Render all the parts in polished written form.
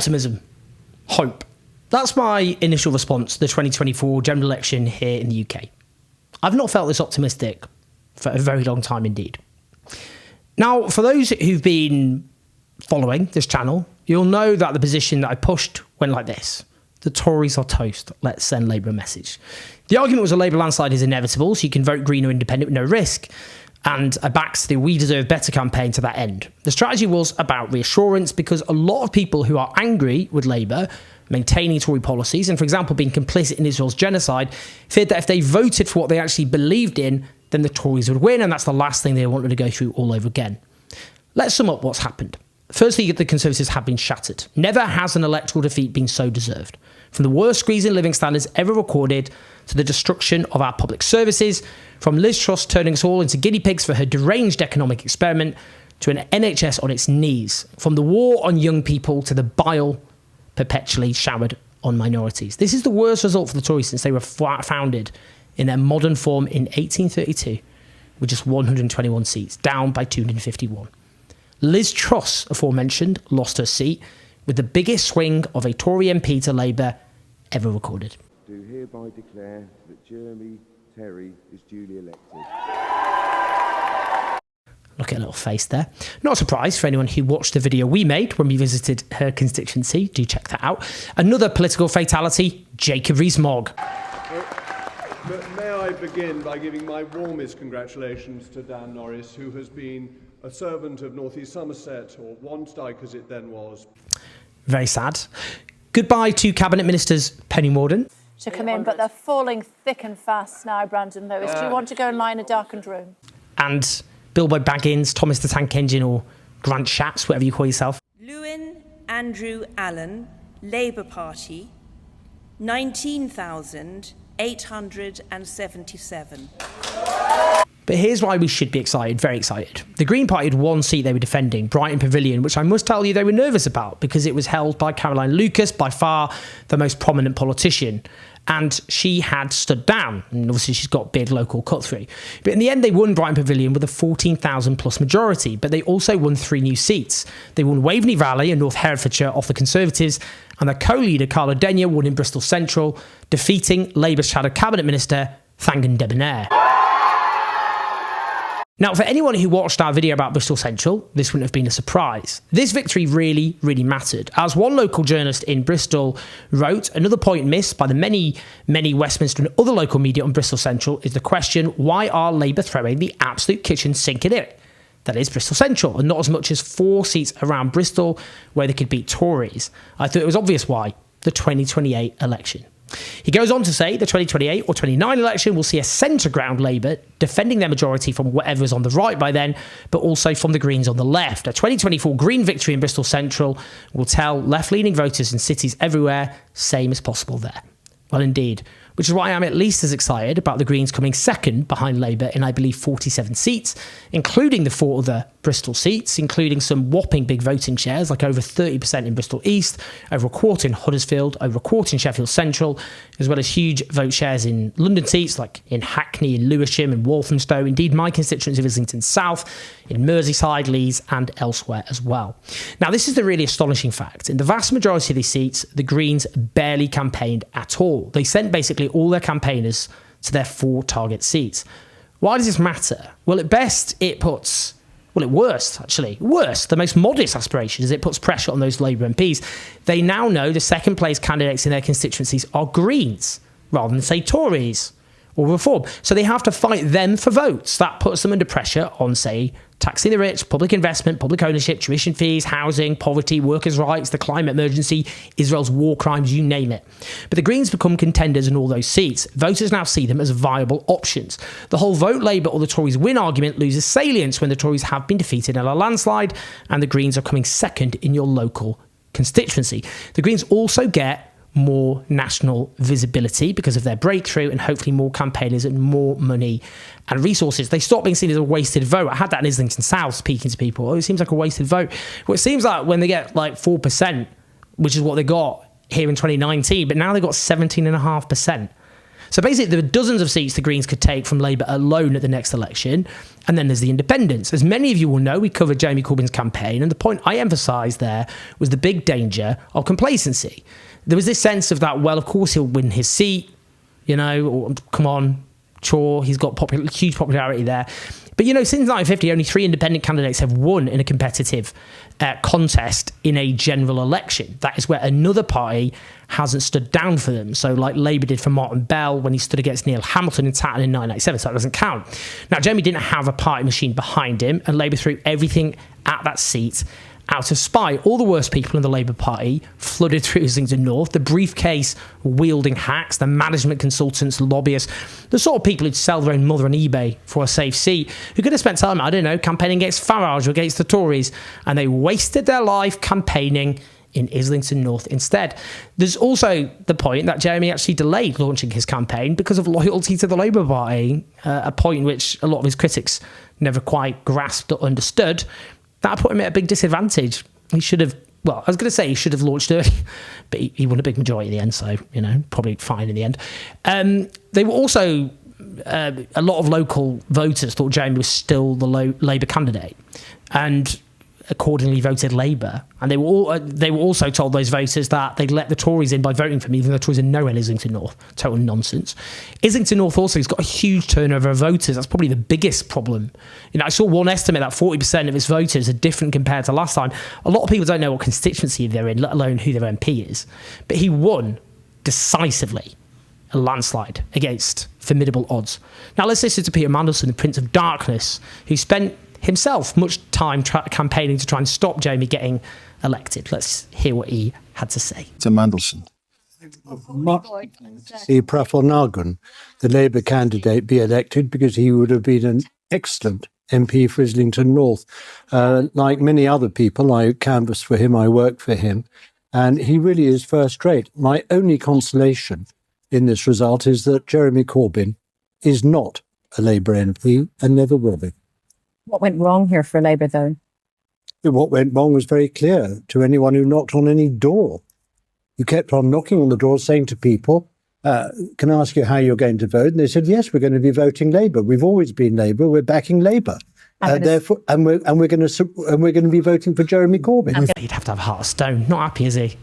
Optimism. Hope. That's my initial response to the 2024 general election here in the UK. I've not felt this optimistic for a very long time indeed. Now, for those who've been following this channel, you'll know that the position that I pushed went like this. The Tories are toast. Let's send Labour a message. The argument was a Labour landslide is inevitable, so you can vote Green or Independent with no risk. And I backed the We Deserve Better campaign to that end. The strategy was about reassurance because a lot of people who are angry with Labour maintaining Tory policies and, for example, being complicit in Israel's genocide, feared that if they voted for what they actually believed in, then the Tories would win, and that's the last thing they wanted to go through all over again. Let's sum up what's happened. Firstly, the Conservatives have been shattered. Never has an electoral defeat been so deserved. From the worst squeeze in living standards ever recorded to the destruction of our public services, from Liz Truss turning us all into guinea pigs for her deranged economic experiment to an NHS on its knees, from the war on young people to the bile perpetually showered on minorities. This is the worst result for the Tories since they were founded in their modern form in 1832 with just 121 seats, down by 251. Liz Truss, aforementioned, lost her seat with the biggest swing of a Tory MP to Labour ever recorded. Do hereby declare that Jeremy Terry is duly elected. Look at a little face there. Not a surprise for anyone who watched the video we made when we visited her constituency. Do check that out. Another political fatality, Jacob Rees-Mogg. May I begin by giving my warmest congratulations to Dan Norris, who has been a servant of North East Somerset, or Wandsdyke as it then was. Very sad. Goodbye to Cabinet Ministers Penny Mordaunt. To come in, but they're falling thick and fast now, Brandon Lewis. Do you want to go and lie in a darkened room? And Bilbo Baggins, Thomas the Tank Engine, or Grant Shapps, whatever you call yourself. Lewin Andrew Allen, Labour Party, 19,877. But here's why we should be excited, very excited. The Green Party had one seat they were defending, Brighton Pavilion, which I must tell you they were nervous about because it was held by Caroline Lucas, by far the most prominent politician. And she had stood down. And obviously she's got big local cut through. But in the end, they won Brighton Pavilion with a 14,000 plus majority. But they also won 3 new seats. They won Waveney Valley and North Herefordshire off the Conservatives. And their co-leader, Carla Denyer, won in Bristol Central, defeating Labour's shadow cabinet minister, Thangan Debonair. Now, for anyone who watched our video about Bristol Central, this wouldn't have been a surprise. This victory really, really mattered. As one local journalist in Bristol wrote, another point missed by the many Westminster and other local media on Bristol Central is the question, why are Labour throwing the absolute kitchen sink at it? That is Bristol Central, and not as much as 4 seats around Bristol where they could beat Tories. I thought it was obvious why. The 2028 election. He goes on to say the 2028 or 29 election will see a centre-ground Labour defending their majority from whatever is on the right by then, but also from the Greens on the left. A 2024 Green victory in Bristol Central will tell left-leaning voters in cities everywhere, same as possible there. Well, indeed. Which is why I'm at least as excited about the Greens coming second behind Labour in, I believe, 47 seats, including the 4 other Bristol seats, including some whopping big voting shares, like over 30% in Bristol East, over a quarter in Huddersfield, over a quarter in Sheffield Central, as well as huge vote shares in London seats, like in Hackney, in Lewisham, in Walthamstow, indeed my constituency of Islington South, in Merseyside, Leeds, and elsewhere as well. Now, this is the really astonishing fact. In the vast majority of these seats, the Greens barely campaigned at all. They sent basically all their campaigners to their 4 target seats. Why does this matter? Well, at best, it puts, well, at worst, actually, worst, the most modest aspiration is it puts pressure on those Labour MPs. They now know the second place candidates in their constituencies are Greens, rather than, say, Tories or Reform. So they have to fight them for votes. That puts them under pressure on, say, taxing the rich, public investment, public ownership, tuition fees, housing, poverty, workers' rights, the climate emergency, Israel's war crimes, you name it. But the Greens become contenders in all those seats. Voters now see them as viable options. The whole vote Labour or the Tories win argument loses salience when the Tories have been defeated in a landslide and the Greens are coming second in your local constituency. The Greens also get more national visibility because of their breakthrough and hopefully more campaigners and more money and resources. They stop being seen as a wasted vote. I had that in Islington South speaking to people. Oh, it seems like a wasted vote. Well, it seems like when they get like 4%, which is what they got here in 2019, but now they've got 17.5%. So basically, there are dozens of seats the Greens could take from Labour alone at the next election. And then there's the independents. As many of you will know, we covered Jeremy Corbyn's campaign, and the point I emphasised there was the big danger of complacency. There was this sense of that, well, of course he'll win his seat, or, come on, sure, he's got huge popularity there. But, since 1950, only 3 independent candidates have won in a competitive contest in a general election. That is where another party hasn't stood down for them. So like Labour did for Martin Bell when he stood against Neil Hamilton in Tatton in 1997, so that doesn't count. Now, Jeremy didn't have a party machine behind him, and Labour threw everything at that seat out of spite. All the worst people in the Labour Party flooded through Islington North, the briefcase-wielding hacks, the management consultants, lobbyists, the sort of people who'd sell their own mother on eBay for a safe seat, who could have spent time, campaigning against Farage or against the Tories, and they wasted their life campaigning in Islington North instead. There's also the point that Jeremy actually delayed launching his campaign because of loyalty to the Labour Party, a point which a lot of his critics never quite grasped or understood. That put him at a big disadvantage. He should have, he should have launched early, but he won a big majority in the end, so, probably fine in the end. They were also, a lot of local voters thought Jeremy was still the Labour candidate, and accordingly voted Labour. And they were also told, those voters, that they'd let the Tories in by voting for him, even though the Tories are nowhere in Islington North. Total nonsense. Islington North also has got a huge turnover of voters. That's probably the biggest problem. I saw one estimate that 40% of its voters are different compared to last time. A lot of people don't know what constituency they're in, let alone who their MP is. But he won decisively, a landslide, against formidable odds. Now let's listen to Peter Mandelson, the Prince of Darkness, who spent himself much time campaigning to try and stop Jeremy getting elected. Let's hear what he had to say. To Mandelson. See Praful Nagun, the Labour candidate, be elected, because he would have been an excellent MP for Islington North. Like many other people, I canvassed for him, I worked for him, and he really is first rate. My only consolation in this result is that Jeremy Corbyn is not a Labour MP and never will be. What went wrong here for Labour, though? What went wrong was very clear to anyone who knocked on any door. You kept on knocking on the door, saying to people, can I ask you how you're going to vote? And they said, yes, we're going to be voting Labour. We've always been Labour. We're backing Labour. Therefore, and we're going to be voting for Jeremy Corbyn. He'd have to have a heart of stone. Not happy, is he?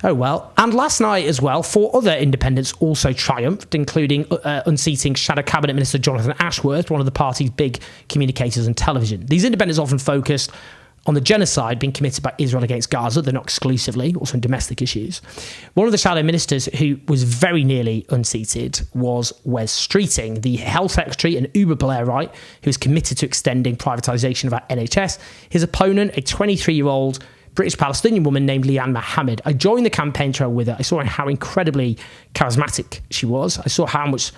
Oh, well. And last night as well, 4 other independents also triumphed, including unseating Shadow Cabinet Minister Jonathan Ashworth, one of the party's big communicators on television. These independents often focused on the genocide being committed by Israel against Gaza. They're not exclusively, also on domestic issues. One of the shadow ministers who was very nearly unseated was Wes Streeting, the health secretary and Uber Blairite, who was committed to extending privatisation of our NHS. His opponent, a 23-year-old British Palestinian woman named Leanne Mohammed. I joined the campaign trail with her. I saw how incredibly charismatic she was. I saw how much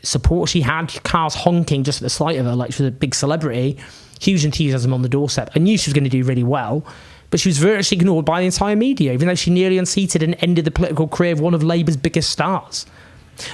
support she had. Cars honking just at the sight of her, like she was a big celebrity. Huge enthusiasm on the doorstep. I knew she was going to do really well, but she was virtually ignored by the entire media, even though she nearly unseated and ended the political career of one of Labour's biggest stars.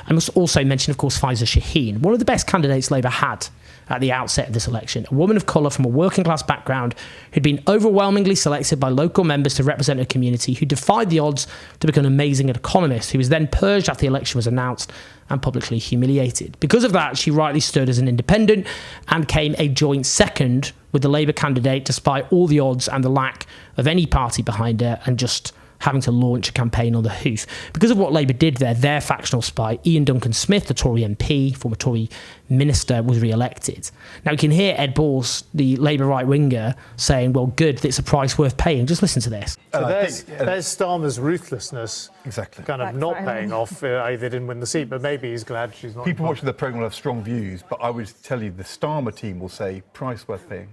I must also mention, of course, Faiza Shaheen, one of the best candidates Labour had at the outset of this election, a woman of colour from a working class background who'd been overwhelmingly selected by local members to represent her community, who defied the odds to become an amazing economist, who was then purged after the election was announced and publicly humiliated. Because of that, she rightly stood as an independent and came a joint second with the Labour candidate, despite all the odds and the lack of any party behind her, and just having to launch a campaign on the hoof. Because of what Labour did there, their factional spy, Ian Duncan Smith, the Tory MP, former Tory minister, was re-elected. Now you can hear Ed Balls, the Labour right-winger, saying, well, good, it's a price worth paying. Just listen to this. So there's Starmer's ruthlessness Exactly. kind of not paying off. They didn't win the seat, but maybe he's glad she's not. People watching the programme have strong views, but I would tell you the Starmer team will say price worth paying.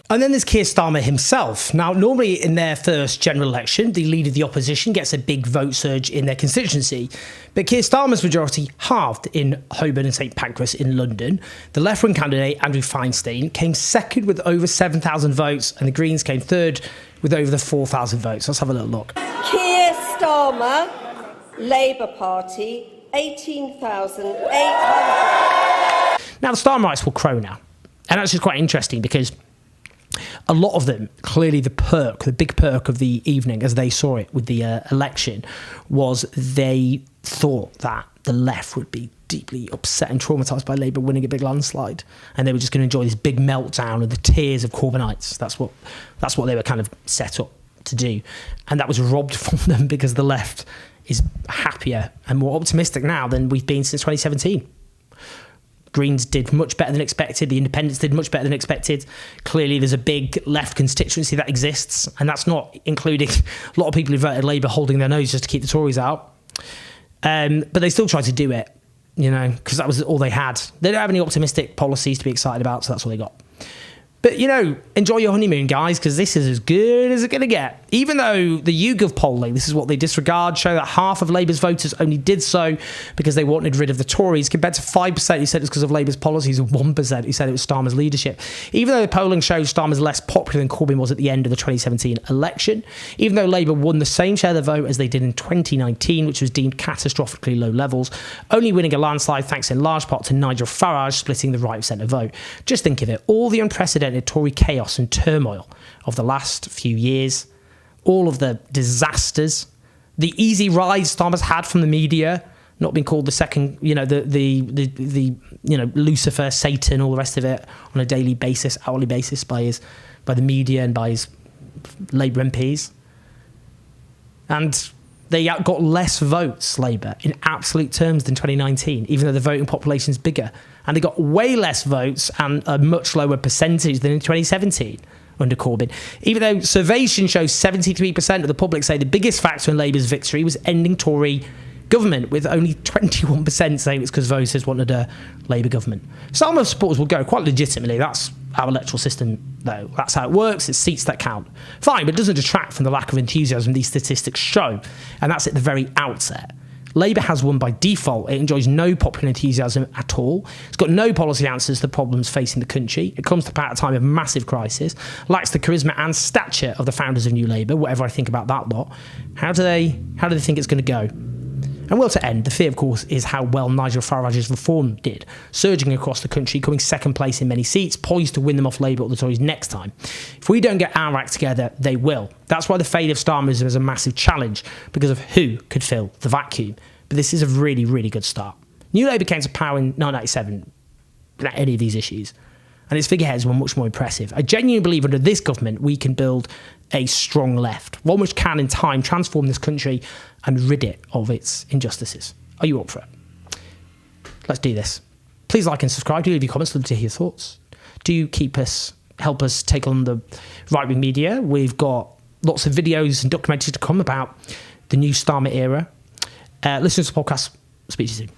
And then there's Keir Starmer himself. Now, normally in their first general election, the leader of the opposition gets a big vote surge in their constituency. But Keir Starmer's majority halved in Holborn and St Pancras in London. The left-wing candidate, Andrew Feinstein, came second with over 7,000 votes, and the Greens came third with over the 4,000 votes. Let's have a little look. Keir Starmer, Labour Party, 18,800. Now, the Starmerites will crow now. And that's just quite interesting because a lot of them, clearly the big perk of the evening as they saw it with the election, was they thought that the left would be deeply upset and traumatised by Labour winning a big landslide, and they were just going to enjoy this big meltdown and the tears of Corbynites. That's what they were kind of set up to do, and that was robbed from them because the left is happier and more optimistic now than we've been since 2017. Greens did much better than expected. The Independents did much better than expected. Clearly, there's a big left constituency that exists, and that's not including a lot of people who voted Labour holding their nose just to keep the Tories out. But they still tried to do it, because that was all they had. They don't have any optimistic policies to be excited about, so that's all they got. But, enjoy your honeymoon, guys, because this is as good as it's going to get. Even though the YouGov polling, this is what they disregard, show that half of Labour's voters only did so because they wanted rid of the Tories, compared to 5% who said it's because of Labour's policies and 1% who said it was Starmer's leadership. Even though the polling shows Starmer's less popular than Corbyn was at the end of the 2017 election, even though Labour won the same share of the vote as they did in 2019, which was deemed catastrophically low levels, only winning a landslide thanks in large part to Nigel Farage splitting the right-of-centre vote. Just think of it, all the unprecedented Tory chaos and turmoil of the last few years, all of the disasters, the easy rise Starmer's had from the media, not being called the second, the Lucifer, Satan, all the rest of it on a daily basis, hourly basis by the media and by his Labour MPs. And they got less votes, Labour, in absolute terms than 2019, even though the voting population is bigger. And they got way less votes and a much lower percentage than in 2017 under Corbyn. Even though Survation shows 73% of the public say the biggest factor in Labour's victory was ending Tory government, with only 21% saying it's because voters wanted a Labour government. Some of supporters will go, quite legitimately, that's our electoral system, though. That's how it works. It's seats that count. Fine, but it doesn't detract from the lack of enthusiasm these statistics show. And that's at the very outset. Labour has won by default. It enjoys no popular enthusiasm at all. It's got no policy answers to the problems facing the country. It comes to power at a time of massive crisis, lacks the charisma and stature of the founders of New Labour, whatever I think about that lot. How do they think it's going to go? And well, to end, the fear, of course, is how well Nigel Farage's reform did, surging across the country, coming second place in many seats, poised to win them off Labour or the Tories next time. If we don't get our act together, they will. That's why the fate of Starmerism is a massive challenge, because of who could fill the vacuum. But this is a really, really good start. New Labour came to power in 1997 without any of these issues, and its figureheads were much more impressive. I genuinely believe under this government we can build a strong left, one which can in time transform this country and rid it of its injustices. Are you up for it? Let's do this. Please like and subscribe. Do leave your comments. Love to hear your thoughts. Do help us take on the right-wing media. We've got lots of videos and documentaries to come about the new Starmer era. Listen to the podcast. Speak to you soon.